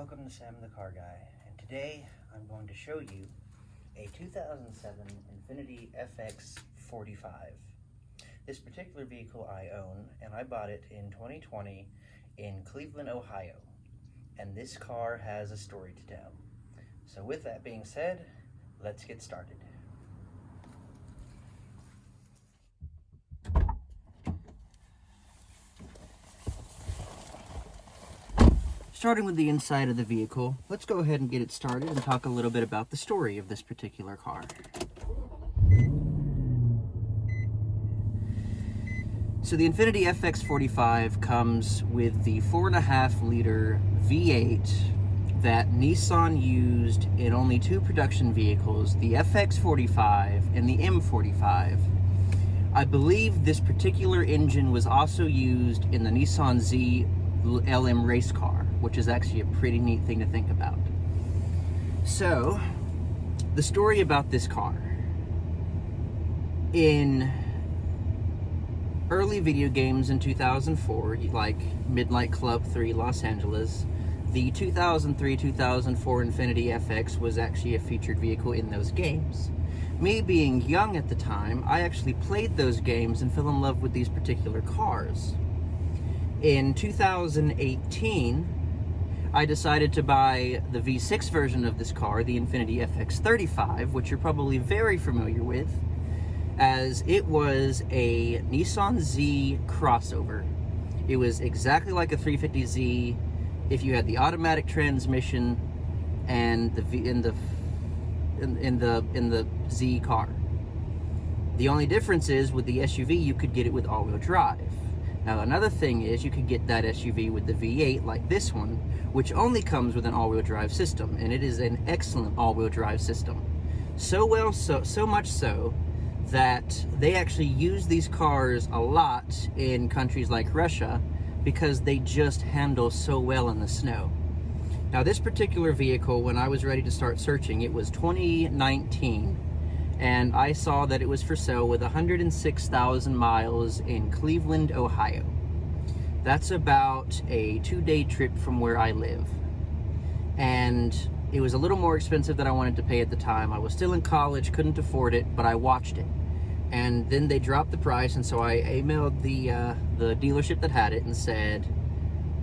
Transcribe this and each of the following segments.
Welcome to Sam the Car Guy, and today I'm going to show you a 2007 Infiniti FX45. This particular vehicle I own, and I bought it in 2020 in Cleveland, Ohio. And this car has a story to tell. So with that being said, let's get started. Starting with the inside of the vehicle, let's go ahead and get it started and talk a little bit about the story of this particular car. So the Infiniti FX45 comes with the 4.5 liter V8 that Nissan used in only two production vehicles, the FX45 and the M45. I believe this particular engine was also used in the Nissan Z LM race car, which is actually a pretty neat thing to think about. So, the story about this car. In early video games in 2004, like Midnight Club 3 Los Angeles, the 2003-2004 Infiniti FX was actually a featured vehicle in those games. Me being young at the time, I actually played those games and fell in love with these particular cars. In 2018, I decided to buy the V6 version of this car, the Infiniti FX35, which you're probably very familiar with, as it was a Nissan Z crossover. It was exactly like a 350Z if you had the automatic transmission and in the Z car. The only difference is with the SUV, you could get it with all-wheel drive. Now, another thing is you could get that SUV with the V8 like this one, which only comes with an all-wheel drive system, and it is an excellent all-wheel drive system. So much so that they actually use these cars a lot in countries like Russia because they just handle so well in the snow. Now, this particular vehicle, when I was ready to start searching, it was 2019. And I saw that it was for sale with 106,000 miles in Cleveland, Ohio. That's about a 2-day trip from where I live. And it was a little more expensive than I wanted to pay at the time. I was still in college, couldn't afford it, but I watched it. And then they dropped the price, and so I emailed the dealership that had it and said,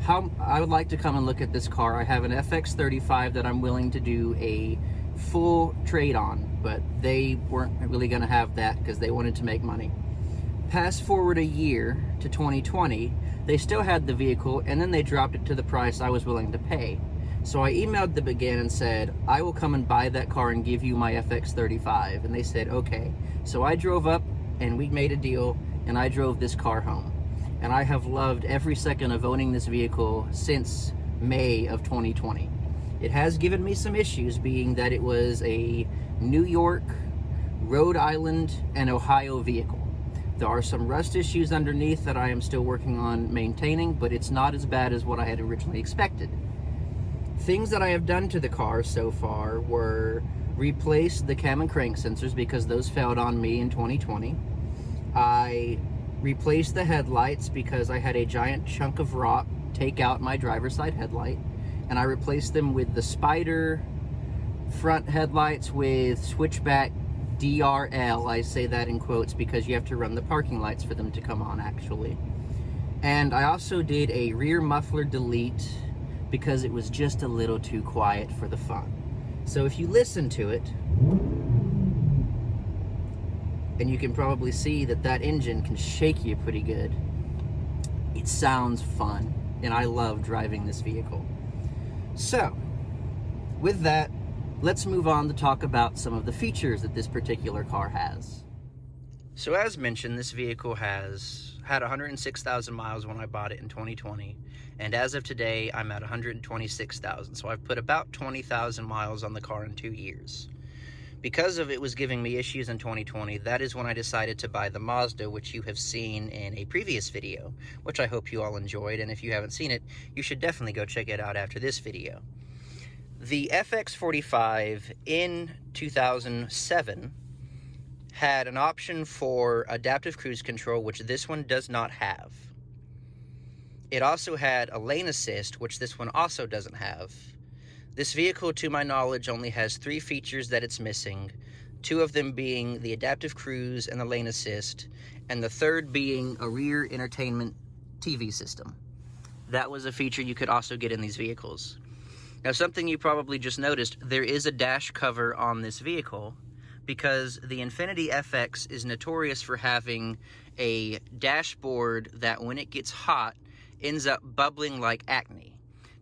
I would like to come and look at this car. I have an FX35 that I'm willing to do a full trade on, but they weren't really going to have that because they wanted to make money. Fast forward a year to 2020, they still had the vehicle, and then they dropped it to the price I was willing to pay. So I emailed them again and said, I will come and buy that car and give you my FX35. And they said, okay. So I drove up and we made a deal, and I drove this car home. And I have loved every second of owning this vehicle since May of 2020. It has given me some issues, being that it was a New York, Rhode Island, and Ohio vehicle. There are some rust issues underneath that I am still working on maintaining, but it's not as bad as what I had originally expected. Things that I have done to the car so far were replace the cam and crank sensors because those failed on me in 2020. I replaced the headlights because I had a giant chunk of rock take out my driver's side headlight. And I replaced them with the Spider front headlights with switchback DRL. I say that in quotes because you have to run the parking lights for them to come on, actually. And I also did a rear muffler delete because it was just a little too quiet for the fun. So if you listen to it, and you can probably see that that engine can shake you pretty good, it sounds fun, and I love driving this vehicle. So, with that, let's move on to talk about some of the features that this particular car has. So as mentioned, this vehicle has had 106,000 miles when I bought it in 2020, and as of today, I'm at 126,000, so I've put about 20,000 miles on the car in 2 years. Because of it was giving me issues in 2020, that is when I decided to buy the Mazda, which you have seen in a previous video, which I hope you all enjoyed, and if you haven't seen it, you should definitely go check it out after this video. The FX45 in 2007 had an option for adaptive cruise control, which this one does not have. It also had a lane assist, which this one also doesn't have. This vehicle, to my knowledge, only has 3 features that it's missing, 2 of them being the adaptive cruise and the lane assist, and the third being a rear entertainment TV system. That was a feature you could also get in these vehicles. Now, something you probably just noticed, there is a dash cover on this vehicle because the Infiniti FX is notorious for having a dashboard that when it gets hot ends up bubbling like acne.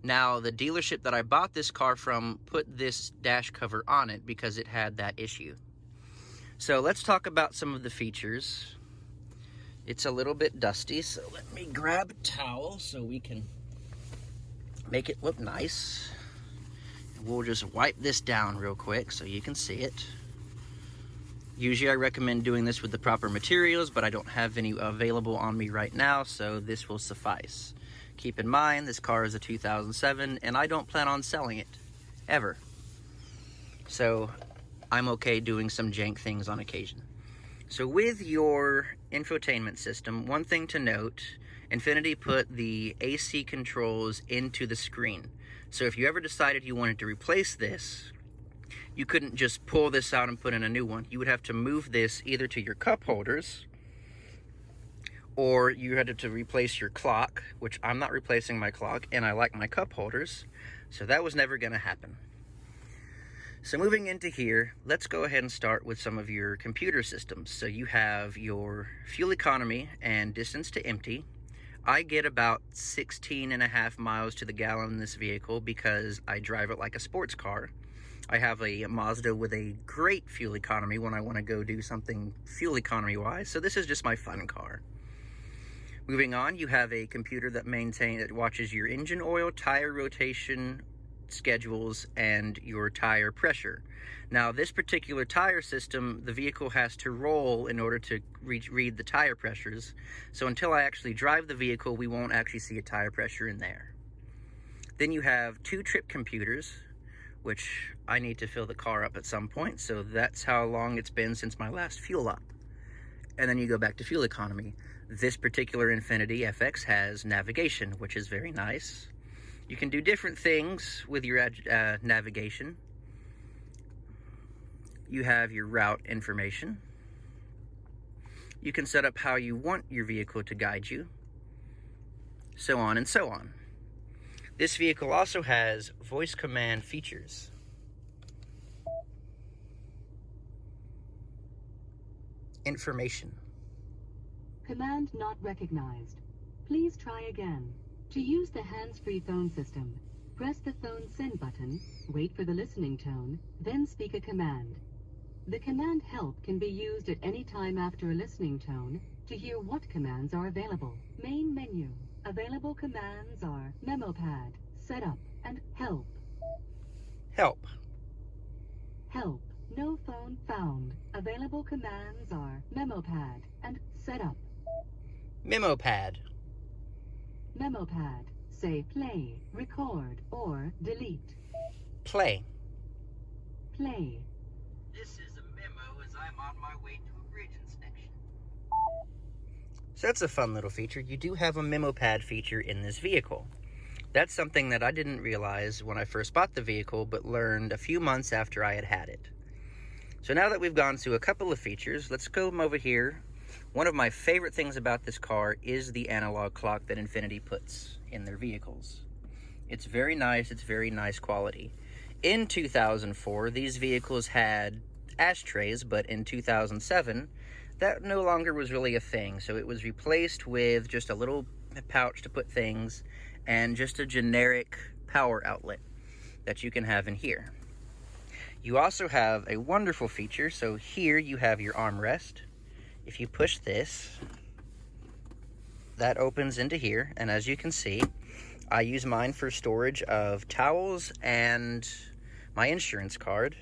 Now, the dealership that I bought this car from put this dash cover on it because it had that issue. So let's talk about some of the features. It's a little bit dusty, so let me grab a towel so we can make it look nice. We'll just wipe this down real quick so you can see it. Usually I recommend doing this with the proper materials, but I don't have any available on me right now, so this will suffice. Keep in mind, this car is a 2007, and I don't plan on selling it, ever. So I'm okay doing some jank things on occasion. So with your infotainment system, one thing to note, Infiniti put the AC controls into the screen. So if you ever decided you wanted to replace this, you couldn't just pull this out and put in a new one. You would have to move this either to your cup holders, or you had to replace your clock, which I'm not replacing my clock, and I like my cup holders, so that was never gonna happen. So moving into here, let's go ahead and start with some of your computer systems. So you have your fuel economy and distance to empty. I get about 16.5 miles to the gallon in this vehicle because I drive it like a sports car. I have a Mazda with a great fuel economy when I want to go do something fuel economy wise, so this is just my fun car. Moving on, you have a computer that watches your engine oil, tire rotation schedules, and your tire pressure. Now, this particular tire system, the vehicle has to roll in order to read the tire pressures. So until I actually drive the vehicle, we won't actually see a tire pressure in there. Then you have 2 trip computers, which I need to fill the car up at some point. So that's how long it's been since my last fuel up. And then you go back to fuel economy. This particular Infiniti FX has navigation, which is very nice. You can do different things with your navigation. You have your route information. You can set up how you want your vehicle to guide you, so on and so on. This vehicle also has voice command features. Information. Command not recognized. Please try again. To use the hands-free phone system, press the phone send button, wait for the listening tone, then speak a command. The command help can be used at any time after a listening tone to hear what commands are available. Main menu. Available commands are memo pad, setup, and help. Help. Help. No phone found. Available commands are memo pad and setup. Memo pad. Memo pad. Say play, record, or delete. Play. Play. This is a memo as I'm on my way to a bridge inspection. So that's a fun little feature. You do have a memo pad feature in this vehicle. That's something that I didn't realize when I first bought the vehicle, but learned a few months after I had it. So now that we've gone through a couple of features, let's go over here. One of my favorite things about this car is the analog clock that Infiniti puts in their vehicles. It's very nice, it's very nice quality. In 2004, these vehicles had ashtrays, but in 2007, that no longer was really a thing. So it was replaced with just a little pouch to put things and just a generic power outlet that you can have in here. You also have a wonderful feature. So here you have your armrest. If you push this, that opens into here. And as you can see, I use mine for storage of towels and my insurance card.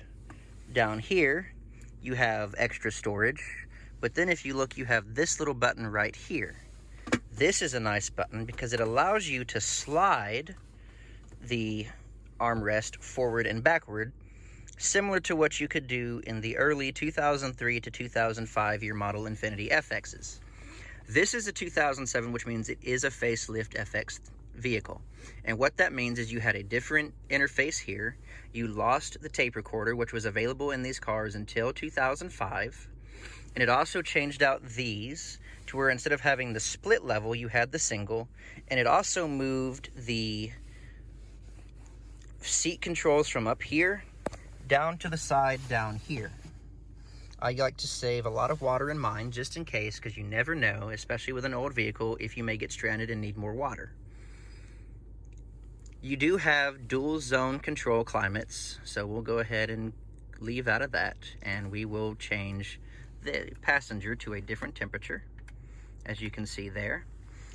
Down here, you have extra storage. But then if you look, you have this little button right here. This is a nice button because it allows you to slide the armrest forward and backward, similar to what you could do in the early 2003 to 2005 year model Infiniti FXs. This is a 2007, which means it is a facelift FX vehicle. And what that means is you had a different interface here. You lost the tape recorder, which was available in these cars until 2005. And it also changed out these to where instead of having the split level, you had the single. And it also moved the seat controls from up here down to the side down here. I like to save a lot of water in mine just in case, because you never know, especially with an old vehicle, if you may get stranded and need more water. You do have dual zone control climates, so we'll go ahead and leave out of that, and we will change the passenger to a different temperature, as you can see there.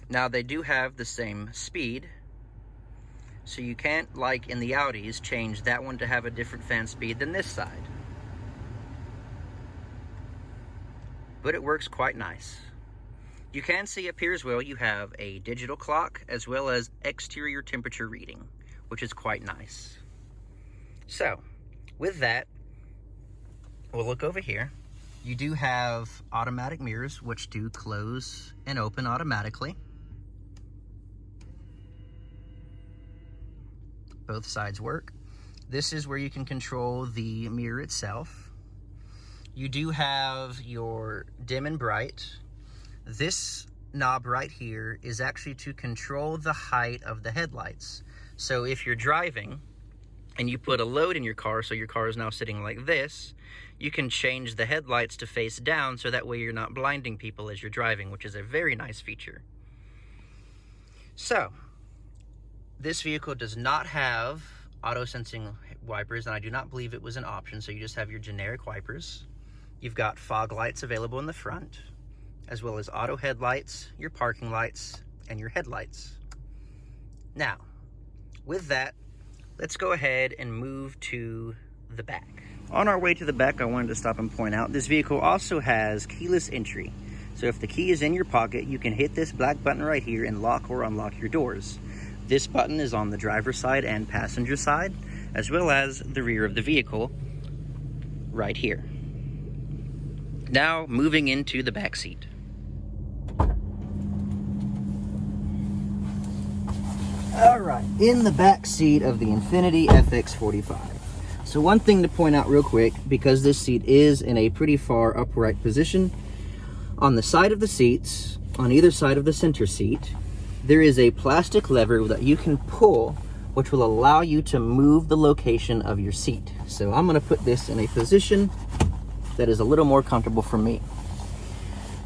Now they do have the same speed, so you can't, like in the Audis, change that one to have a different fan speed than this side. But it works quite nice. You can see up here as well, you have a digital clock as well as exterior temperature reading, which is quite nice. So, with that, we'll look over here. You do have automatic mirrors, which do close and open automatically. Both sides work. This is where you can control the mirror itself. You do have your dim and bright. This knob right here is actually to control the height of the headlights. So if you're driving and you put a load in your car, so your car is now sitting like this, you can change the headlights to face down so that way you're not blinding people as you're driving, which is a very nice feature. So, this vehicle does not have auto sensing wipers, and I do not believe it was an option, so you just have your generic wipers. You've got fog lights available in the front, as well as auto headlights, your parking lights, and your headlights. Now, with that, let's go ahead and move to the back. On our way to the back, I wanted to stop and point out, this vehicle also has keyless entry. So if the key is in your pocket, you can hit this black button right here and lock or unlock your doors. This button is on the driver's side and passenger side, as well as the rear of the vehicle right here. Now, moving into the back seat. All right, in the back seat of the Infiniti FX45. So one thing to point out real quick, because this seat is in a pretty far upright position, on the side of the seats, on either side of the center seat, there is a plastic lever that you can pull, which will allow you to move the location of your seat. So I'm gonna put this in a position that is a little more comfortable for me.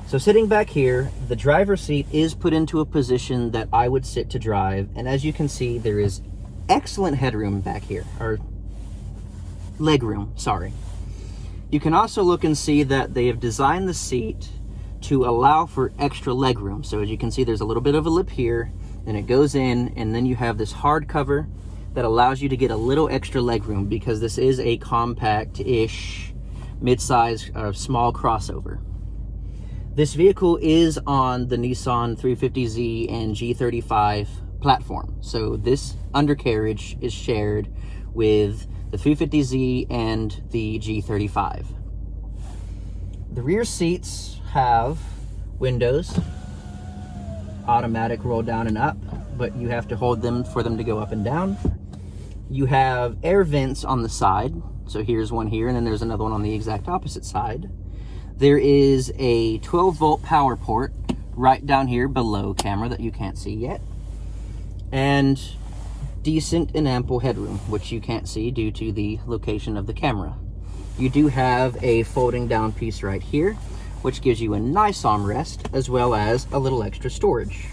So sitting back here, the driver's seat is put into a position that I would sit to drive, and as you can see, there is excellent headroom back here, or legroom, sorry. You can also look and see that they have designed the seat to allow for extra legroom. So as you can see, there's a little bit of a lip here, and it goes in, and then you have this hard cover that allows you to get a little extra legroom, because this is a compact-ish mid-size small crossover. This vehicle is on the Nissan 350Z and G35 platform. So this undercarriage is shared with the 350Z and the G35. The rear seats have windows, automatic roll down and up, but you have to hold them for them to go up and down. You have air vents on the side. So here's one here, and then there's another one on the exact opposite side. There is a 12-volt power port right down here below camera that you can't see yet. And decent and ample headroom, which you can't see due to the location of the camera. You do have a folding down piece right here, which gives you a nice armrest, as well as a little extra storage.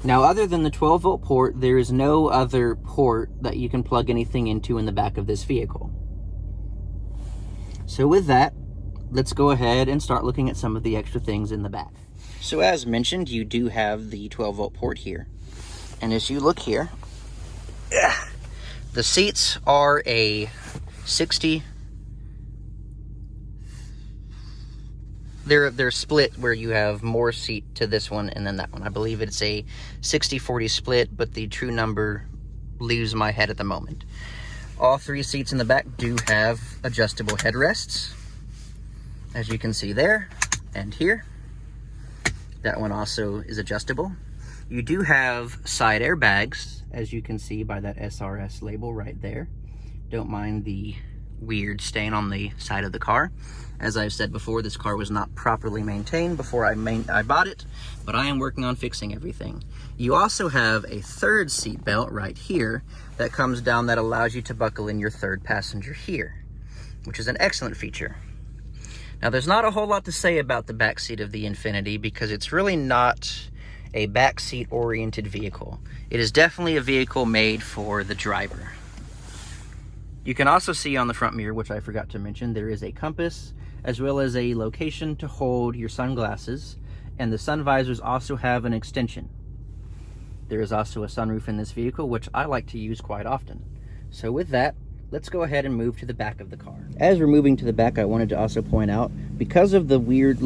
Now, other than the 12-volt port, there is no other port that you can plug anything into in the back of this vehicle. So with that, let's go ahead and start looking at some of the extra things in the back. So as mentioned, you do have the 12-volt port here. And as you look here, the seats are a 60. They're split where you have more seat to this one and then that one. I believe it's a 60-40 split, but the true number leaves my head at the moment. All three seats in the back do have adjustable headrests, as you can see there and here. That one also is adjustable. You do have side airbags, as you can see by that SRS label right there. Don't mind the weird stain on the side of the car. As I've said before, this car was not properly maintained before I bought it, but I am working on fixing everything. You also have a third seat belt right here that comes down that allows you to buckle in your third passenger here, which is an excellent feature. Now, there's not a whole lot to say about the back seat of the Infiniti because it's really not a back seat oriented vehicle. It is definitely a vehicle made for the driver. You can also see on the front mirror, which I forgot to mention, there is a compass as well as a location to hold your sunglasses, and the sun visors also have an extension. There is also a sunroof in this vehicle, which I like to use quite often. So with that, let's go ahead and move to the back of the car. As we're moving to the back, I wanted to also point out, because of the weird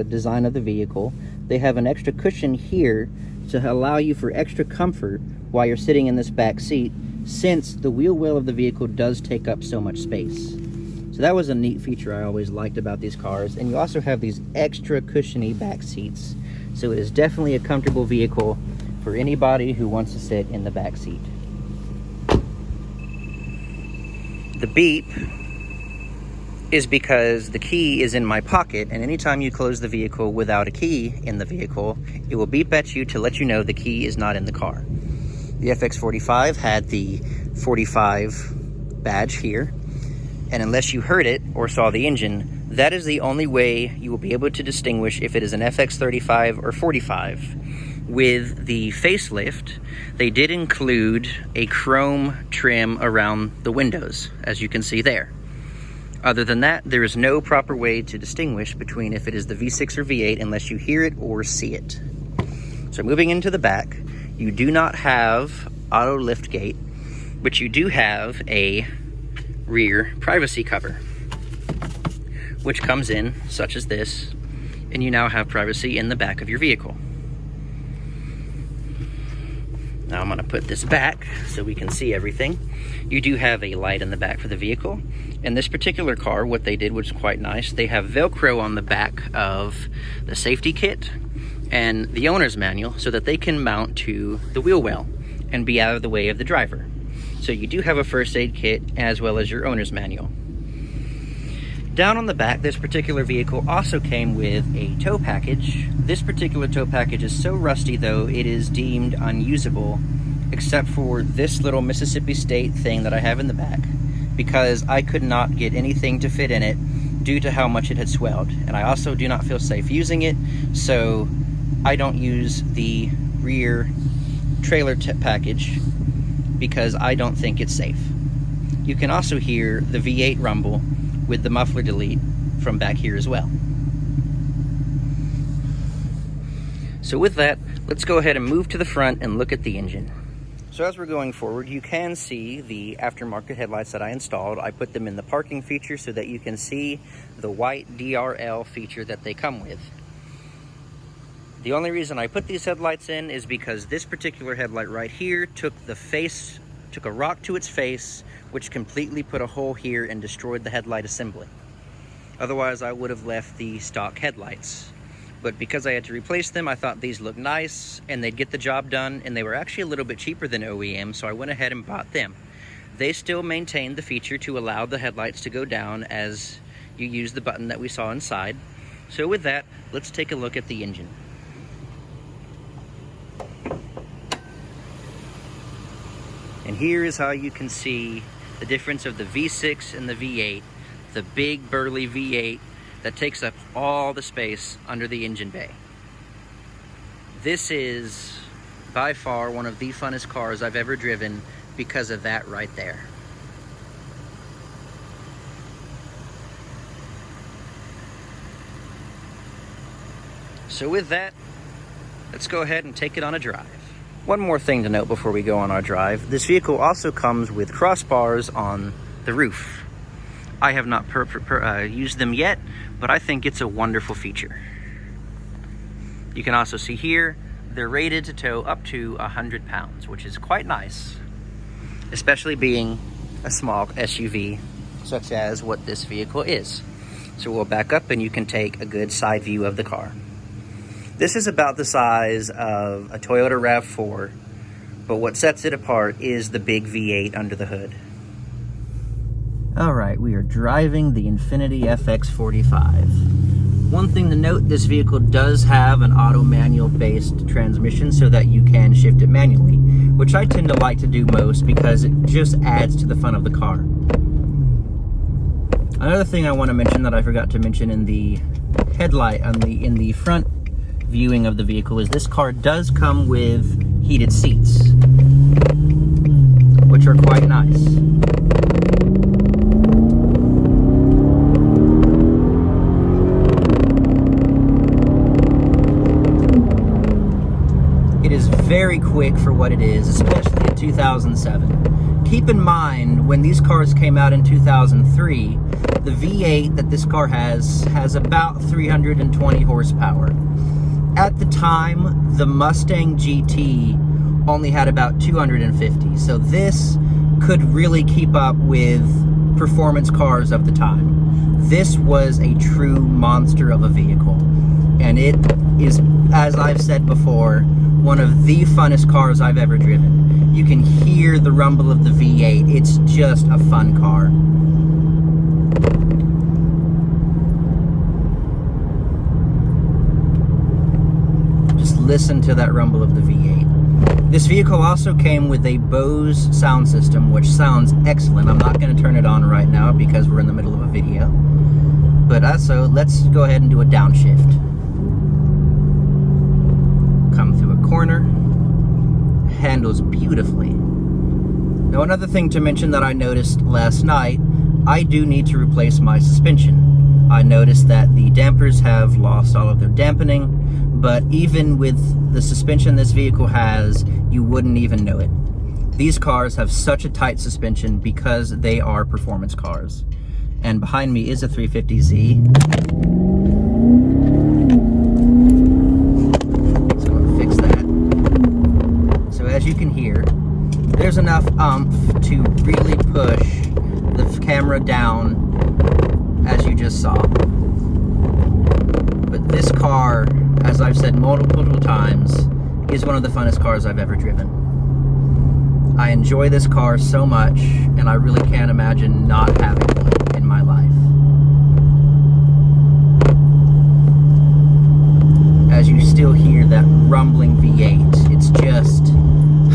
design of the vehicle, they have an extra cushion here to allow you for extra comfort while you're sitting in this back seat, since the wheel well of the vehicle does take up so much space. So that was a neat feature I always liked about these cars. And you also have these extra cushiony back seats. So it is definitely a comfortable vehicle for anybody who wants to sit in the back seat. The beep is because the key is in my pocket, and anytime you close the vehicle without a key in the vehicle, it will beep at you to let you know the key is not in the car. The FX45 had the 45 badge here, and unless you heard it or saw the engine, that is the only way you will be able to distinguish if it is an FX35 or 45. With the facelift, they did include a chrome trim around the windows, as you can see there. Other than that, there is no proper way to distinguish between if it is the V6 or V8 unless you hear it or see it. So moving into the back, you do not have auto lift gate, but you do have a rear privacy cover, which comes in such as this, and you now have privacy in the back of your vehicle. Now I'm going to put this back so we can see everything. You do have a light in the back for the vehicle. In this particular car, what they did was quite nice. They have Velcro on the back of the safety kit and the owner's manual so that they can mount to the wheel well and be out of the way of the driver. So you do have a first aid kit as well as your owner's manual. Down on the back, this particular vehicle also came with a tow package. This particular tow package is so rusty though, it is deemed unusable, except for this little Mississippi State thing that I have in the back, because I could not get anything to fit in it due to how much it had swelled. And I also do not feel safe using it, so I don't use the rear trailer package because I don't think it's safe. You can also hear the V8 rumble with the muffler delete from back here as well. So with that, let's go ahead and move to the front and look at the engine. So as we're going forward, you can see the aftermarket headlights that I installed. I put them in the parking feature so that you can see the white DRL feature that they come with. The only reason I put these headlights in is because this particular headlight right here took a rock to its face, which completely put a hole here and destroyed the headlight assembly. Otherwise, I would have left the stock headlights. But because I had to replace them, I thought these looked nice and they'd get the job done, and they were actually a little bit cheaper than OEM, so I went ahead and bought them. They still maintained the feature to allow the headlights to go down as you use the button that we saw inside. So with that, let's take a look at the engine. And here is how you can see the difference of the V6 and the V8, the big burly V8 that takes up all the space under the engine bay. This is by far one of the funnest cars I've ever driven because of that right there. So with that, let's go ahead and take it on a drive. One more thing to note before we go on our drive. This vehicle also comes with crossbars on the roof. I have not used them yet, but I think it's a wonderful feature. You can also see here, they're rated to tow up to 100 pounds, which is quite nice, especially being a small SUV, such as what this vehicle is. So we'll back up and you can take a good side view of the car. This is about the size of a Toyota RAV4, but what sets it apart is the big V8 under the hood. All right, we are driving the Infiniti FX45. One thing to note, this vehicle does have an auto manual based transmission so that you can shift it manually, which I tend to like to do most because it just adds to the fun of the car. Another thing I want to mention that I forgot to mention in the headlight in the front viewing of the vehicle is this car does come with heated seats, which are quite nice. It is very quick for what it is, especially in 2007. Keep in mind, when these cars came out in 2003, the V8 that this car has about 320 horsepower. At the time, the Mustang GT only had about 250, so this could really keep up with performance cars of the time. This was a true monster of a vehicle, and it is, as I've said before, one of the funnest cars I've ever driven. You can hear the rumble of the V8. It's just a fun car. Just listen to that rumble of the V8. This vehicle also came with a Bose sound system, which sounds excellent. I'm not going to turn it on right now because we're in the middle of a video. But also, let's go ahead and do a downshift. Come through a corner. Handles beautifully. Now, another thing to mention that I noticed last night, I do need to replace my suspension. I noticed that the dampers have lost all of their dampening, but even with the suspension this vehicle has, you wouldn't even know it. These cars have such a tight suspension because they are performance cars. And behind me is a 350Z. So I'm gonna fix that. So as you can hear, there's enough oomph to really push the camera down, as you just saw. But this car, as I've said multiple times, is one of the funnest cars I've ever driven. I enjoy this car so much, and I really can't imagine not having one in my life. As you still hear that rumbling V8, it's just,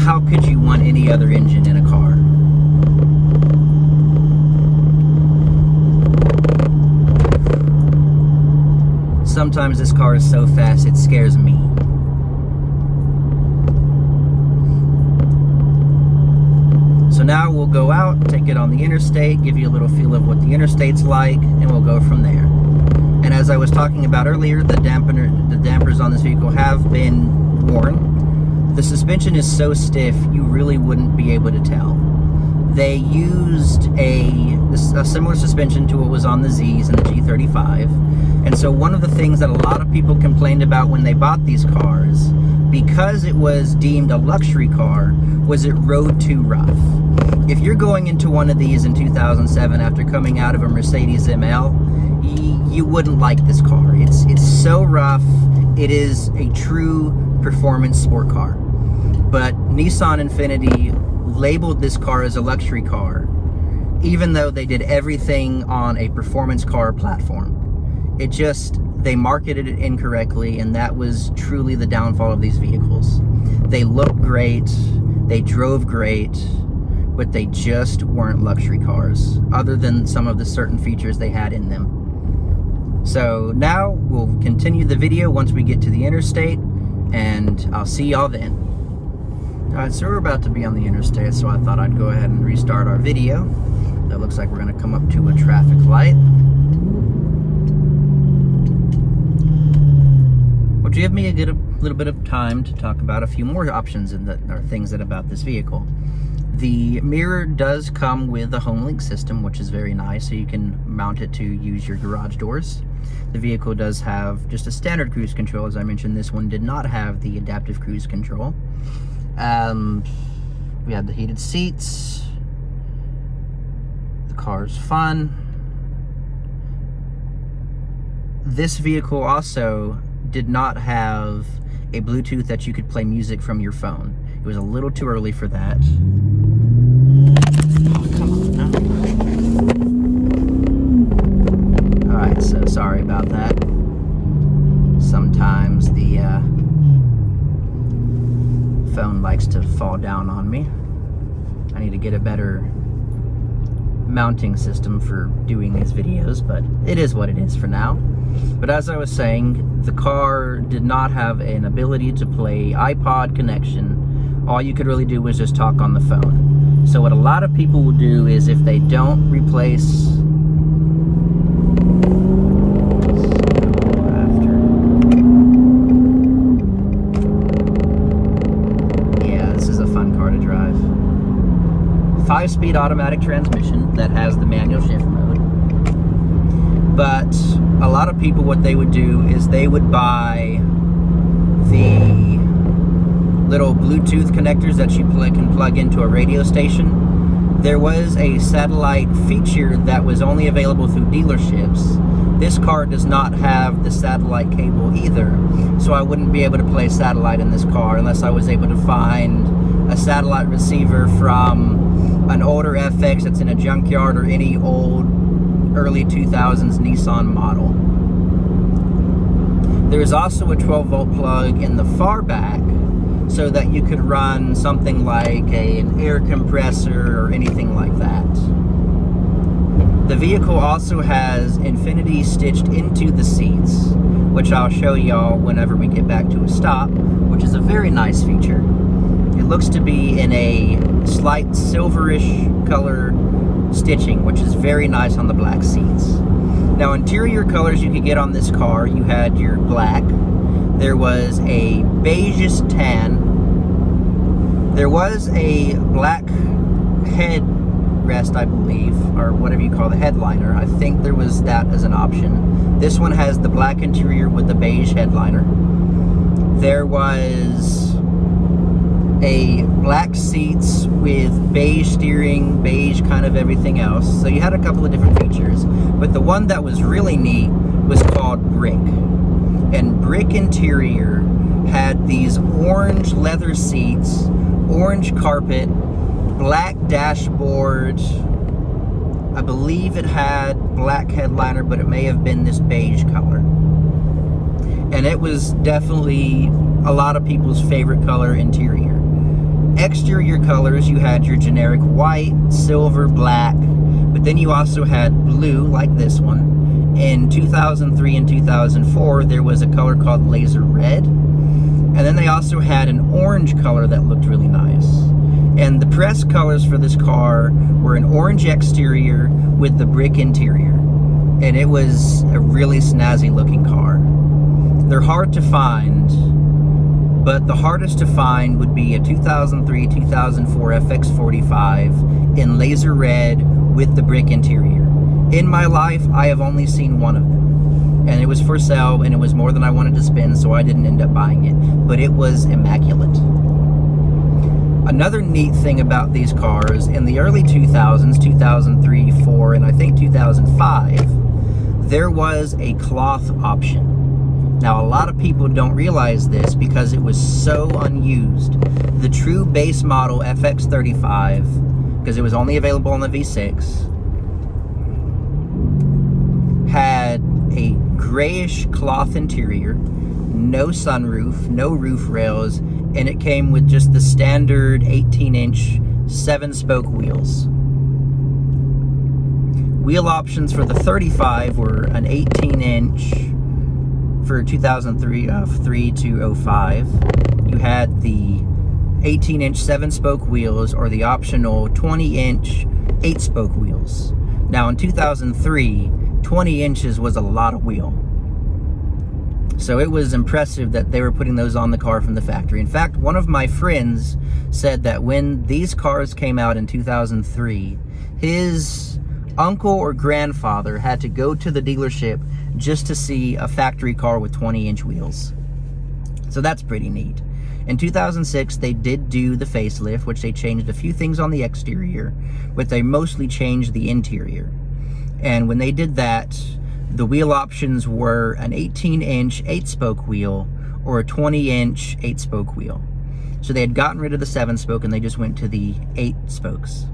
how could you want any other engine in a car? Sometimes this car is so fast, it scares me. So now we'll go out, take it on the interstate, give you a little feel of what the interstate's like, and we'll go from there. And as I was talking about earlier, the dampers on this vehicle have been worn. The suspension is so stiff, you really wouldn't be able to tell. They used a similar suspension to what was on the Zs and the G35. And so one of the things that a lot of people complained about when they bought these cars, because it was deemed a luxury car, was it rode too rough. If you're going into one of these in 2007 after coming out of a Mercedes ML, you wouldn't like this car. It's so rough. It is a true performance sport car. But Nissan Infiniti labeled this car as a luxury car, even though they did everything on a performance car platform. They marketed it incorrectly, and that was truly the downfall of these vehicles. They looked great, they drove great, but they just weren't luxury cars, other than some of the certain features they had in them. So now we'll continue the video once we get to the interstate, and I'll see y'all then. Alright, so we're about to be on the interstate, so I thought I'd go ahead and restart our video. It looks like we're going to come up to a traffic light. Which give me a little bit of time to talk about a few more options or things about this vehicle. The mirror does come with a HomeLink system, which is very nice, so you can mount it to use your garage doors. The vehicle does have just a standard cruise control. As I mentioned, this one did not have the adaptive cruise control. We have the heated seats. The car's fun. This vehicle also did not have a Bluetooth that you could play music from your phone. It was a little too early for that. Oh, come on now. Alright, so sorry about that. Sometimes the phone likes to fall down on me. I need to get a better mounting system for doing these videos, but it is what it is for now. But as I was saying, the car did not have an ability to play iPod connection. All you could really do was just talk on the phone. So what a lot of people will do is, if they don't replace car to drive. 5-speed automatic transmission that has the manual shift mode. But a lot of people, what they would do is they would buy the little Bluetooth connectors that you can plug into a radio station. There was a satellite feature that was only available through dealerships. This car does not have the satellite cable either, so I wouldn't be able to play satellite in this car unless I was able to find a satellite receiver from an older FX that's in a junkyard, or any old early 2000s Nissan model. There's also a 12-volt plug in the far back so that you could run something like an air compressor or anything like that. The vehicle also has Infiniti stitched into the seats, which I'll show y'all whenever we get back to a stop, which is a very nice feature. It looks to be in a slight silverish color stitching, which is very nice on the black seats. Now, interior colors you could get on this car, you had your black, there was a beigeish tan, there was a black headrest, I believe, or whatever you call the headliner. I think there was that as an option. This one has the black interior with the beige headliner. There was a black seats with beige steering, beige kind of everything else. So you had a couple of different features. But the one that was really neat was called Brick. And Brick interior had these orange leather seats, orange carpet, black dashboard. I believe it had black headliner, but it may have been this beige color. And it was definitely a lot of people's favorite color interior. Exterior colors, you had your generic white, silver, black, but then you also had blue, like this one. In 2003 and 2004, there was a color called laser red, and then they also had an orange color that looked really nice. And the press colors for this car were an orange exterior with the brick interior, and it was a really snazzy looking car. They're hard to find, but the hardest to find would be a 2003-2004 FX45 in laser red with the brick interior. In my life, I have only seen one of them, and it was for sale, and it was more than I wanted to spend, so I didn't end up buying it, but it was immaculate. Another neat thing about these cars, in the early 2000s, 2003, 4, and I think 2005, there was a cloth option. Now, a lot of people don't realize this because it was so unused. The true base model FX45, because it was only available on the V6, had a grayish cloth interior, no sunroof, no roof rails, and it came with just the standard 18-inch 7-spoke wheels. Wheel options for the 35 were an 18-inch for 2003 to 05. You had the 18-inch 7-spoke wheels, or the optional 20-inch 8-spoke wheels. Now, in 2003, 20 inches was a lot of wheel. So it was impressive that they were putting those on the car from the factory. In fact, one of my friends said that when these cars came out in 2003, his uncle or grandfather had to go to the dealership just to see a factory car with 20-inch wheels. So that's pretty neat. In 2006, they did do the facelift, which they changed a few things on the exterior, but they mostly changed the interior. And when they did that, the wheel options were an 18-inch 8-spoke wheel or a 20-inch 8-spoke wheel. So they had gotten rid of the 7-spoke and they just went to the 8 spokes.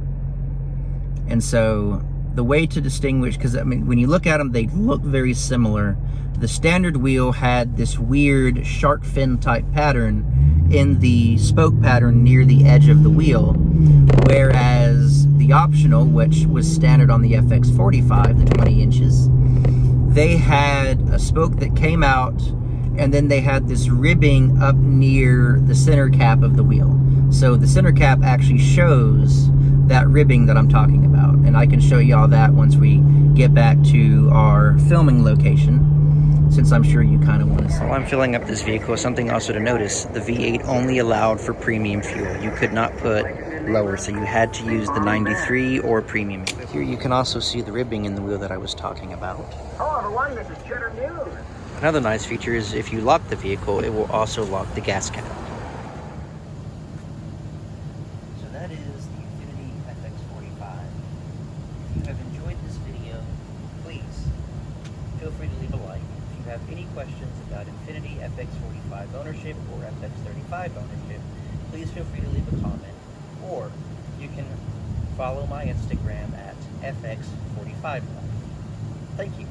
And so the way to distinguish, because I mean, when you look at them, they look very similar. The standard wheel had this weird shark fin type pattern in the spoke pattern near the edge of the wheel, whereas the optional, which was standard on the FX45, the 20 inches, they had a spoke that came out, and then they had this ribbing up near the center cap of the wheel. So the center cap actually shows that ribbing that I'm talking about, and I can show you all that once we get back to our filming location, since I'm sure you kind of want to see. While I'm filling up this vehicle, something also to notice, the V8 only allowed for premium fuel. You could not put lower, so you had to use the 93 or premium. Here you can also see the ribbing in the wheel that I was talking about. Hello everyone, this is Cheddar News. Another nice feature is if you lock the vehicle, it will also lock the gas cap. So that is the Infiniti FX45. If you have enjoyed this video, please feel free to leave a like. If you have any questions about Infiniti FX45 ownership or FX35 ownership, please feel free to leave a comment, or you can follow my Instagram at FX45. Thank you.